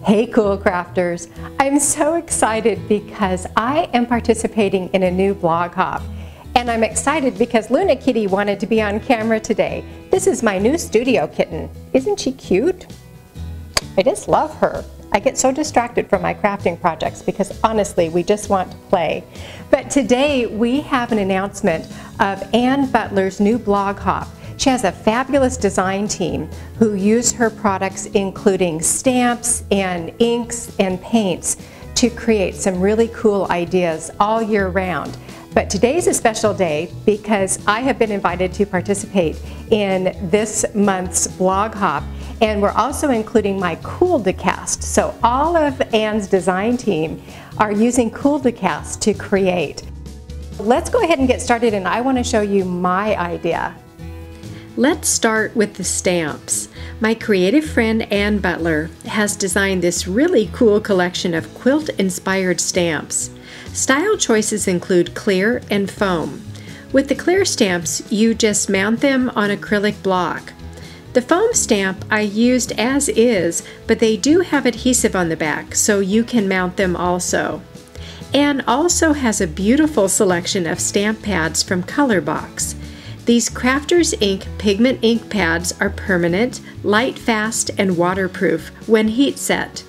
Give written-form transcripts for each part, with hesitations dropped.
Hey Cool Crafters, I'm so excited because I am participating in a new blog hop. And I'm excited because Luna Kitty wanted to be on camera today. This is my new studio kitten. Isn't she cute? I just love her. I get so distracted from my crafting projects because honestly, we just want to play. But today we have an announcement of Ann Butler's new blog hop. She has a fabulous design team who use her products including stamps and inks and paints to create some really cool ideas all year round. But today's a special day because I have been invited to participate in this month's blog hop, and we're also including my Cool2Cast. So all of Ann's design team are using Cool2Cast to create. Let's go ahead and get started, and I want to show you my idea. Let's start with the stamps. My creative friend Ann Butler has designed this really cool collection of quilt-inspired stamps. Style choices include clear and foam. With the clear stamps, you just mount them on acrylic block. The foam stamp I used as is, but they do have adhesive on the back, so you can mount them also. Ann also has a beautiful selection of stamp pads from Colorbox. These Crafters Ink pigment ink pads are permanent, light fast, and waterproof when heat set.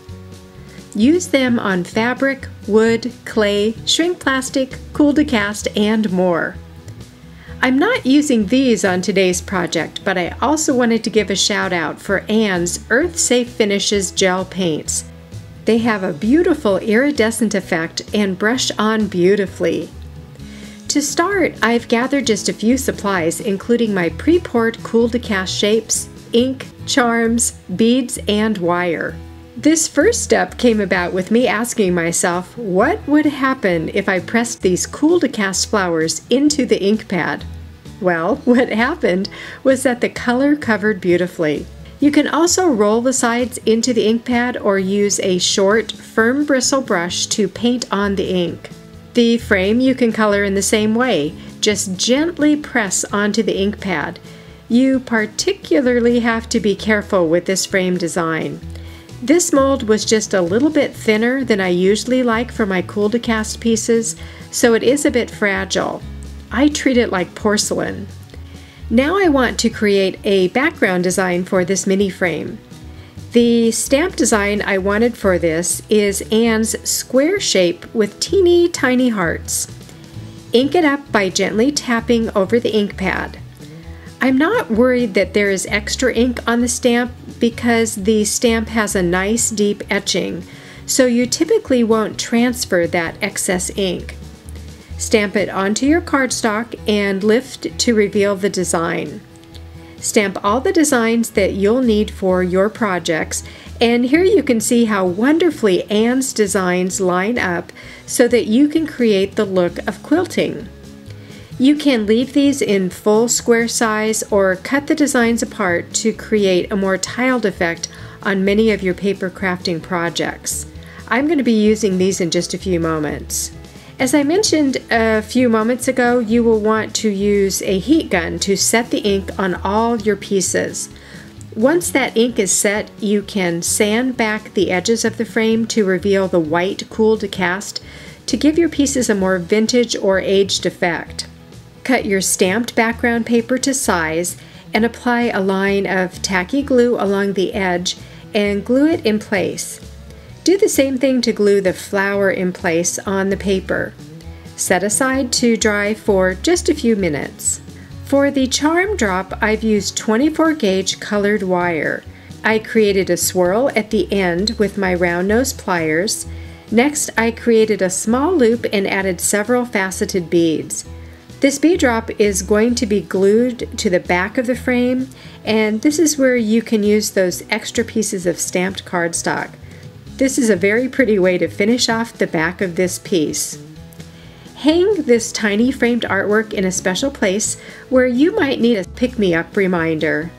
Use them on fabric, wood, clay, shrink plastic, Cool2Cast, and more. I'm not using these on today's project, but I also wanted to give a shout out for Ann's Earth Safe Finishes gel paints. They have a beautiful iridescent effect and brush on beautifully. To start, I've gathered just a few supplies, including my pre-poured Cool2Cast shapes, ink, charms, beads, and wire. This first step came about with me asking myself, what would happen if I pressed these Cool2Cast flowers into the ink pad? Well, what happened was that the color covered beautifully. You can also roll the sides into the ink pad or use a short, firm bristle brush to paint on the ink. The frame you can color in the same way. Just gently press onto the ink pad. You particularly have to be careful with this frame design. This mold was just a little bit thinner than I usually like for my Cool2Cast pieces, so it is a bit fragile. I treat it like porcelain. Now I want to create a background design for this mini frame. The stamp design I wanted for this is Ann's square shape with teeny tiny hearts. Ink it up by gently tapping over the ink pad. I'm not worried that there is extra ink on the stamp because the stamp has a nice deep etching, so you typically won't transfer that excess ink. Stamp it onto your cardstock and lift to reveal the design. Stamp all the designs that you'll need for your projects, and here you can see how wonderfully Ann's designs line up so that you can create the look of quilting. You can leave these in full square size or cut the designs apart to create a more tiled effect on many of your paper crafting projects. I'm going to be using these in just a few moments. As I mentioned a few moments ago, you will want to use a heat gun to set the ink on all your pieces. Once that ink is set, you can sand back the edges of the frame to reveal the white Cool2Cast to give your pieces a more vintage or aged effect. Cut your stamped background paper to size and apply a line of tacky glue along the edge and glue it in place. Do the same thing to glue the flower in place on the paper. Set aside to dry for just a few minutes. For the charm drop, I've used 24 gauge colored wire. I created a swirl at the end with my round nose pliers. Next, I created a small loop and added several faceted beads. This bead drop is going to be glued to the back of the frame, and this is where you can use those extra pieces of stamped cardstock. This is a very pretty way to finish off the back of this piece. Hang this tiny framed artwork in a special place where you might need a pick-me-up reminder.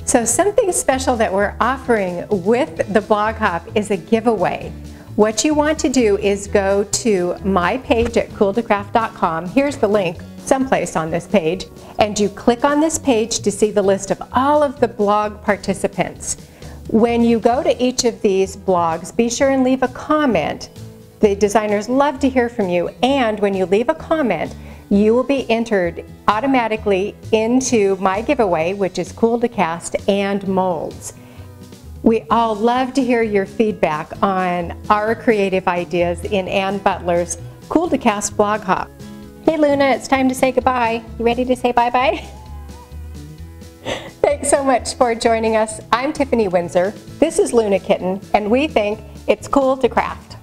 So something special that we're offering with the blog hop is a giveaway. What you want to do is go to my page at cool2craft.com. Here's the link someplace on this page, and you click on this page to see the list of all of the blog participants. When you go to each of these blogs, be sure and leave a comment. The designers love to hear from you, and when you leave a comment, you will be entered automatically into my giveaway, which is Cool2Cast and molds. We all love to hear your feedback on our creative ideas in Ann Butler's Cool2Cast blog hop. Hey Luna, it's time to say goodbye. You ready to say bye-bye? Thanks so much for joining us. I'm Tiffany Windsor. This is Luna Kitten, and we think it's cool to craft.